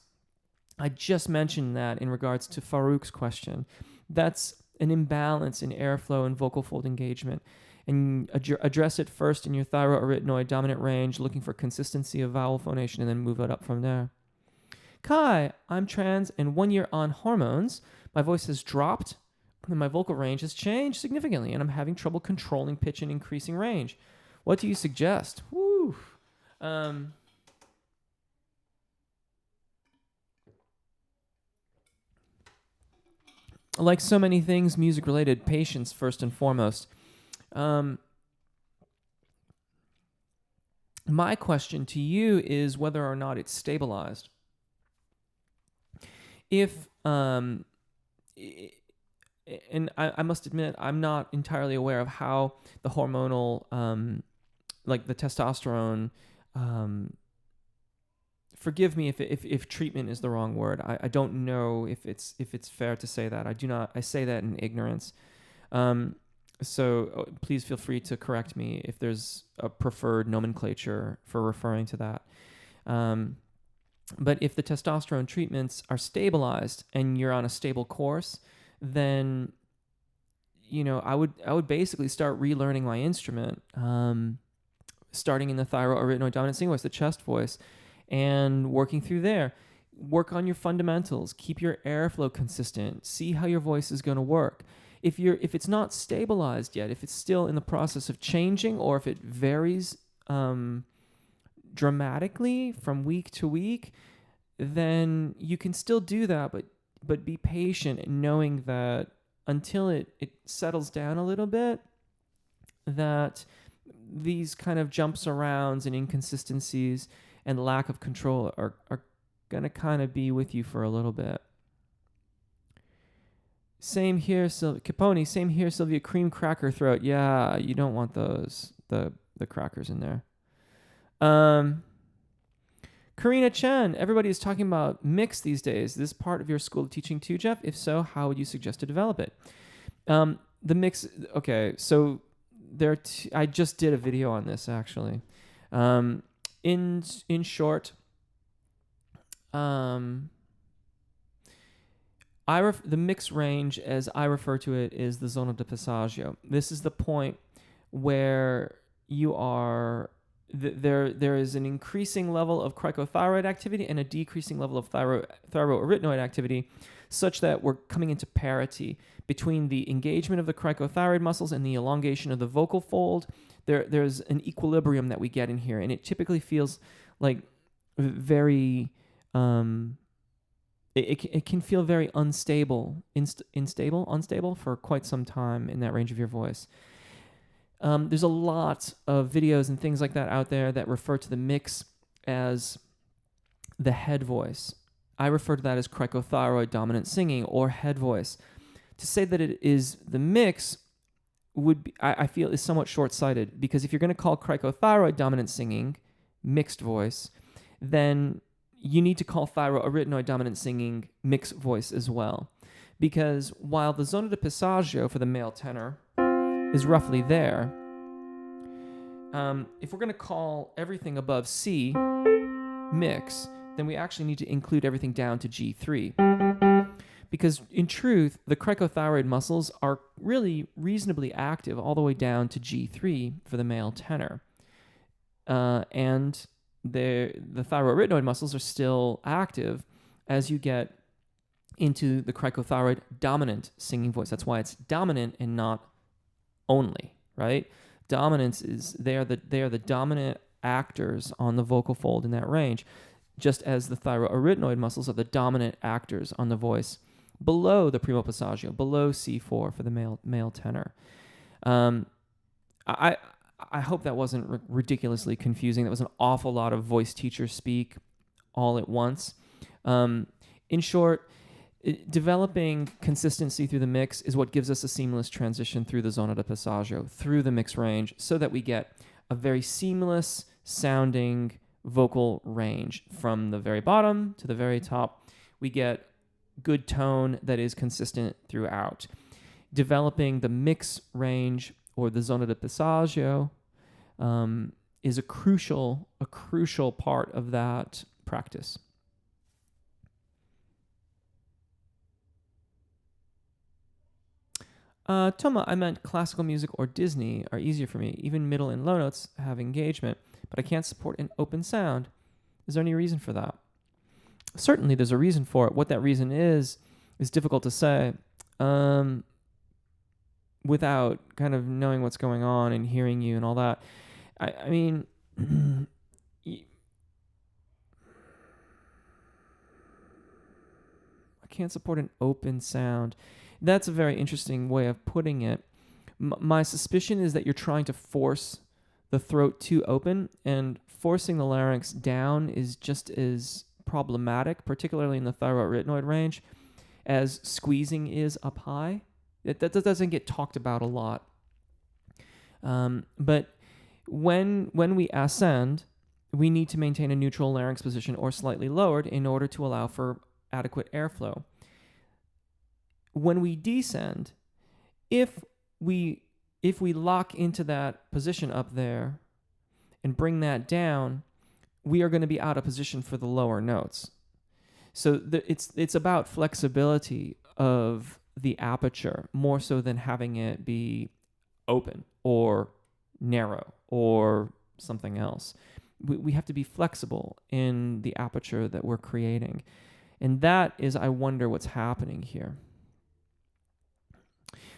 Speaker 1: I just mentioned that in regards to Farouk's question. That's an imbalance in airflow and vocal fold engagement. And address it first in your thyroarytenoid dominant range, looking for consistency of vowel phonation, and then move it up from there. Kai, I'm trans and 1 year on hormones. My voice has dropped then my vocal range has changed significantly, and I'm having trouble controlling pitch and increasing range. What do you suggest? Woo. Like so many things music related, patience first and foremost. My question to you is whether or not it's stabilized. If and I must admit, I'm not entirely aware of how the hormonal, like the testosterone. Forgive me if treatment is the wrong word. I don't know if it's fair to say that. I do not. I say that in ignorance. So please feel free to correct me if there's a preferred nomenclature for referring to that. But if the testosterone treatments are stabilized and you're on a stable course, then I would basically start relearning my instrument, starting in the thyroarytenoid dominant singing voice, the chest voice, and working through there. Work on your fundamentals. Keep your airflow consistent. See how your voice is going to work. If it's not stabilized yet, if it's still in the process of changing, or if it varies dramatically from week to week, then you can still do that, but be patient, knowing that until it settles down a little bit, that these kind of jumps arounds and inconsistencies and lack of control are going to kind of be with you for a little bit. Same here, Capone. Same here, Sylvia. Cream cracker throat. Yeah, you don't want those, the crackers in there. Karina Chen. Everybody is talking about mix these days. Is this part of your school of teaching too, Jeff? If so, how would you suggest to develop it? The mix. Okay, so I just did a video on this actually. In short, the mix range, as I refer to it, is the zona de passaggio. This is the point where you are there is an increasing level of cricothyroid activity and a decreasing level of thyroarytenoid activity, such that we're coming into parity between the engagement of the cricothyroid muscles and the elongation of the vocal fold. There's an equilibrium that we get in here, and it typically feels like very it can feel very unstable for quite some time in that range of your voice. There's a lot of videos and things like that out there that refer to the mix as the head voice. I refer to that as cricothyroid dominant singing or head voice. To say that it is the mix would be, I feel, is somewhat short-sighted, because if you're going to call cricothyroid dominant singing mixed voice, then you need to call thyroarytenoid dominant singing mixed voice as well. Because while the zona de passaggio for the male tenor is roughly there, if we're going to call everything above C mix, then we actually need to include everything down to G3. Because in truth, the cricothyroid muscles are really reasonably active all the way down to G3 for the male tenor. And the thyroarytenoid muscles are still active as you get into the cricothyroid dominant singing voice. That's why it's dominant and not only, right? Dominance is they are the dominant actors on the vocal fold in that range, just as the thyroarytenoid muscles are the dominant actors on the voice below the primo passaggio, below C4 for the male tenor. I hope that wasn't ridiculously confusing. That was an awful lot of voice teacher speak all at once. In short, developing consistency through the mix is what gives us a seamless transition through the zona de passaggio, through the mix range, so that we get a very seamless sounding vocal range from the very bottom to the very top. We get good tone that is consistent throughout. Developing the mix range or the zona de passaggio is a crucial part of that practice. Toma, I meant classical music or Disney are easier for me. Even middle and low notes have engagement, but I can't support an open sound. Is there any reason for that? Certainly there's a reason for it. What that reason is difficult to say. without kind of knowing what's going on and hearing you and all that. I mean, I can't support an open sound. That's a very interesting way of putting it. My suspicion is that you're trying to force the throat too open, and forcing the larynx down is just as problematic, particularly in the thyroid-rytenoid range, as squeezing is up high. That doesn't get talked about a lot. But when we ascend, we need to maintain a neutral larynx position or slightly lowered in order to allow for adequate airflow. When we descend, if we lock into that position up there and bring that down, we are going to be out of position for the lower notes. So it's about flexibility of the aperture more so than having it be open or narrow or something else. We have to be flexible in the aperture that we're creating. And that is, I wonder what's happening here.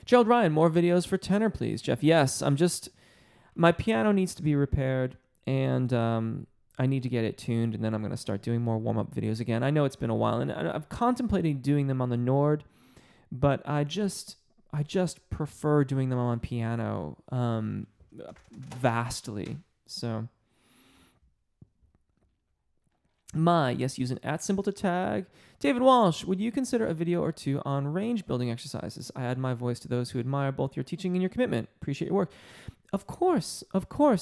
Speaker 1: Gerald Ryan, more videos for tenor, please. Jeff, yes, my piano needs to be repaired, and I need to get it tuned, and then I'm going to start doing more warm-up videos again. I know it's been a while, and I've contemplated doing them on the Nord, but I just prefer doing them on piano vastly. So, yes, use an @ symbol to tag. David Walsh, would you consider a video or two on range building exercises? I add my voice to those who admire both your teaching and your commitment. Appreciate your work. Of course.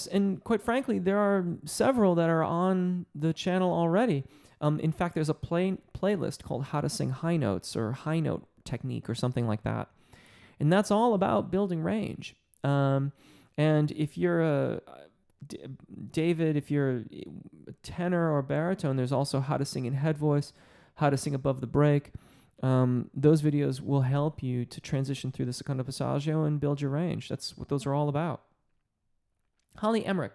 Speaker 1: And quite frankly, there are several that are on the channel already. In fact, there's a playlist called How to Sing High Notes or High Note Technique or something like that. And that's all about building range. And if you're David, if you're a tenor or baritone, there's also How to Sing in Head Voice, How to Sing Above the Break. Those videos will help you to transition through the secondo passaggio and build your range. That's what those are all about. Holly Emmerich.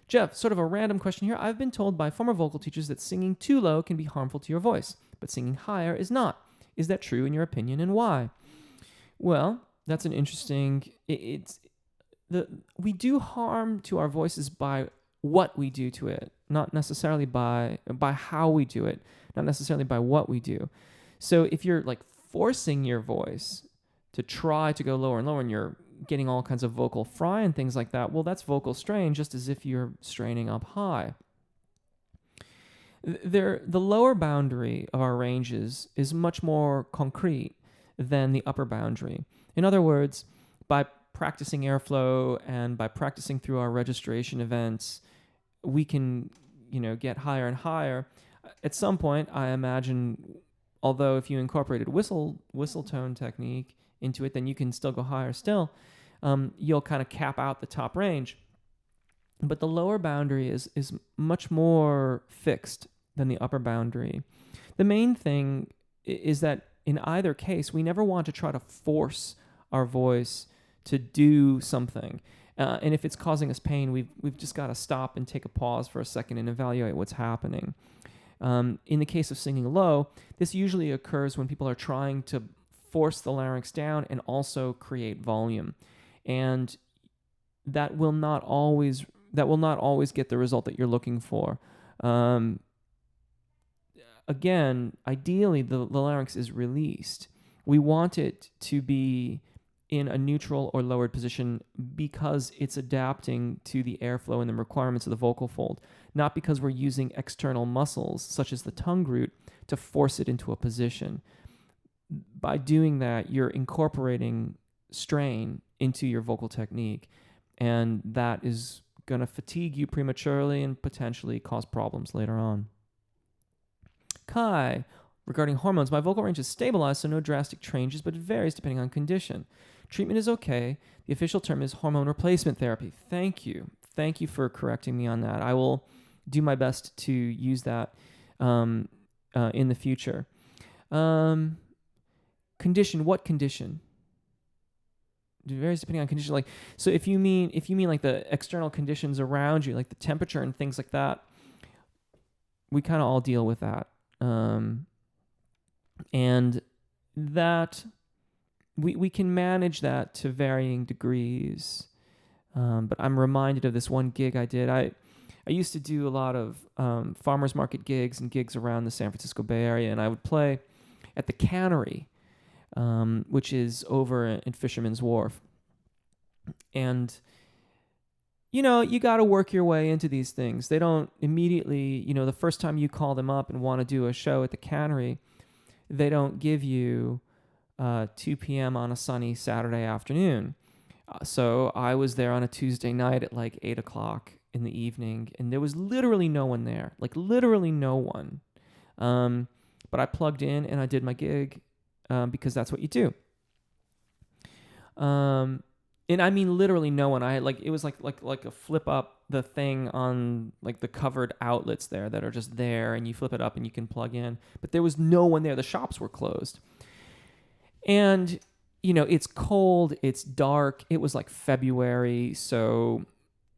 Speaker 1: Jeff, sort of a random question here. I've been told by former vocal teachers that singing too low can be harmful to your voice, but singing higher is not. Is that true in your opinion, and why? Well, that's an interesting... we do harm to our voices by what we do to it, not necessarily by how we do it, not necessarily by what we do. So if you're like forcing your voice to try to go lower and lower and you're getting all kinds of vocal fry and things like that, well, that's vocal strain, just as if you're straining up high. The lower boundary of our ranges is much more concrete than the upper boundary. In other words, by practicing airflow and by practicing through our registration events, we can, get higher and higher. At some point, I imagine, although if you incorporated whistle tone technique into it, then you can still go higher still. You'll kind of cap out the top range. But the lower boundary is much more fixed than the upper boundary. The main thing is that in either case, we never want to try to force our voice to do something. And if it's causing us pain, we've just got to stop and take a pause for a second and evaluate what's happening. In the case of singing low, this usually occurs when people are trying to force the larynx down and also create volume. And that will not always get the result that you're looking for. Again, ideally, the larynx is released. We want it to be in a neutral or lowered position because it's adapting to the airflow and the requirements of the vocal fold, not because we're using external muscles, such as the tongue root, to force it into a position. By doing that, you're incorporating strain into your vocal technique, and that is going to fatigue you prematurely and potentially cause problems later on. Kai, regarding hormones, my vocal range is stabilized, so no drastic changes, but it varies depending on condition. Treatment is okay. The official term is hormone replacement therapy. Thank you. Thank you for correcting me on that. I will do my best to use that in the future. Condition, what condition? It varies depending on condition. Like, so if you mean like the external conditions around you, like the temperature and things like that, we kind of all deal with that. And that we can manage that to varying degrees. But I'm reminded of this one gig I did. I used to do a lot of farmers market gigs and gigs around the San Francisco Bay Area, and I would play at the Cannery, which is over in Fisherman's Wharf. And, you know, you got to work your way into these things. They don't immediately, you know, the first time you call them up and want to do a show at the Cannery, they don't give you 2 p.m. on a sunny Saturday afternoon. So I was there on a Tuesday night at like 8 o'clock in the evening, and there was literally no one there, like literally no one. But I plugged in and I did my gig because that's what you do. And I mean literally no one. I had it was like a flip up the thing on like the covered outlets there that are just there, and you flip it up and you can plug in. But there was no one there. The shops were closed. And, you know, it's cold, it's dark. It was like February, so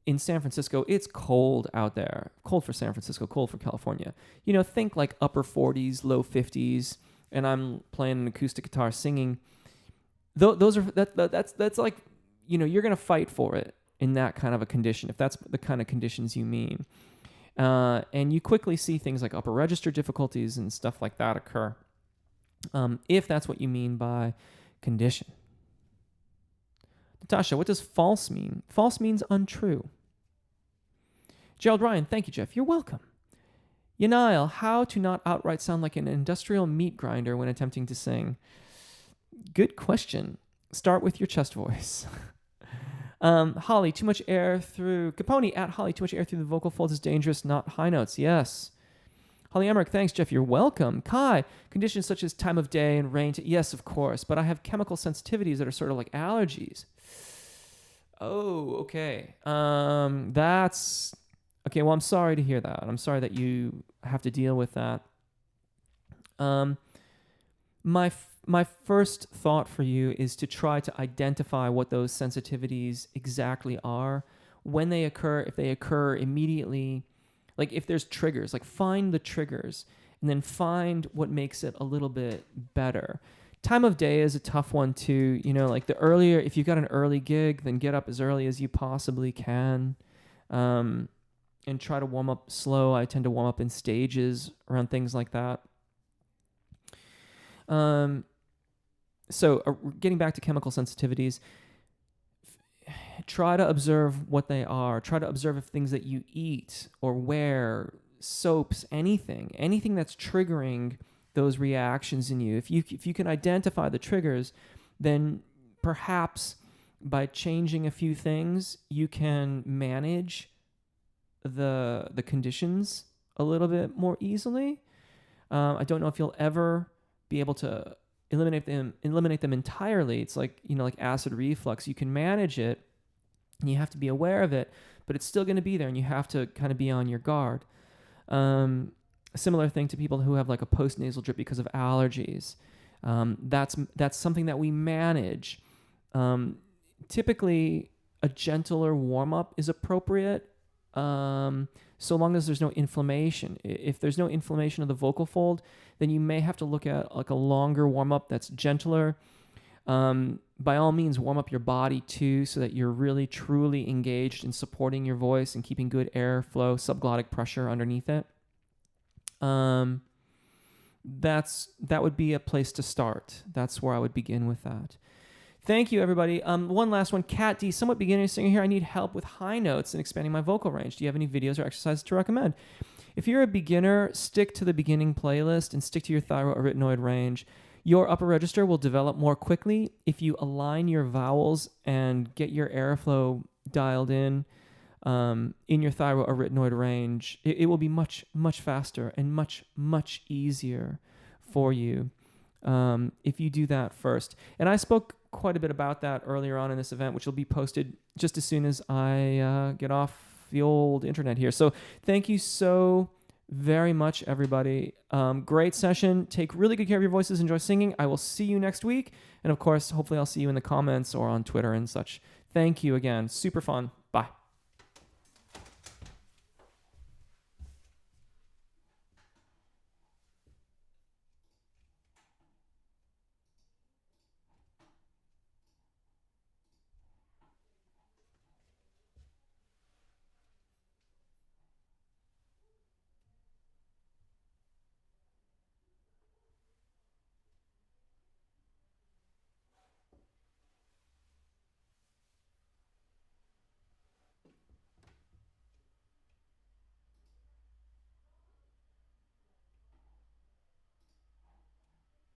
Speaker 1: in San Francisco, it's cold out there. Cold for San Francisco, cold for California. You know, think like upper 40s, low 50s, and I'm playing an acoustic guitar singing. Those are that's like, you know, you're going to fight for it in that kind of a condition, if that's the kind of conditions you mean. And you quickly see things like upper register difficulties and stuff like that occur, if that's what you mean by condition. Natasha, what does false mean? False means untrue. Gerald Ryan, thank you, Jeff. You're welcome. Yanile, how to not outright sound like an industrial meat grinder when attempting to sing? Good question. Start with your chest voice. Holly, too much air through... Capone at Holly, too much air through the vocal folds is dangerous, not high notes. Yes. Holly Emmerich, thanks, Jeff. You're welcome. Kai, conditions such as time of day and rain. Yes, of course. But I have chemical sensitivities that are sort of like allergies. Oh, okay. That's... Okay, well, I'm sorry to hear that. I'm sorry that you have to deal with that. My first thought for you is to try to identify what those sensitivities exactly are, when they occur, if they occur immediately, like if there's triggers, like find the triggers and then find what makes it a little bit better. Time of day is a tough one too. You know, like the earlier, if you've got an early gig, then get up as early as you possibly can, and try to warm up slow. I tend to warm up in stages around things like that. So getting back to chemical sensitivities, try to observe what they are. Try to observe if things that you eat or wear, soaps, anything that's triggering those reactions in you. If you can identify the triggers, then perhaps by changing a few things, you can manage the conditions a little bit more easily. I don't know if you'll ever be able to eliminate them entirely. It's like, you know, like acid reflux. You can manage it and you have to be aware of it, but it's still going to be there and you have to kind of be on your guard. A similar thing to people who have like a post-nasal drip because of allergies. That's something that we manage. Typically, a gentler warm-up is appropriate, so long as there's no inflammation. If there's no inflammation of the vocal fold, then you may have to look at like a longer warm-up that's gentler. By all means, warm up your body too, so that you're really truly engaged in supporting your voice and keeping good airflow, subglottic pressure underneath it. That would be a place to start. That's where I would begin with that. Thank you, everybody. One last one. Kat D, somewhat beginner singer here. I need help with high notes and expanding my vocal range. Do you have any videos or exercises to recommend? If you're a beginner, stick to the beginning playlist and stick to your thyroarytenoid range. Your upper register will develop more quickly if you align your vowels and get your airflow dialed in your thyroarytenoid range. It will be much, much faster and much, much easier for you if you do that first. And I spoke quite a bit about that earlier on in this event, which will be posted just as soon as I get off the old internet here. So thank you so very much, everybody. Great session. Take really good care of your voices. Enjoy singing. I will see you next week. And of course, hopefully I'll see you in the comments or on Twitter and such. Thank you again. Super fun.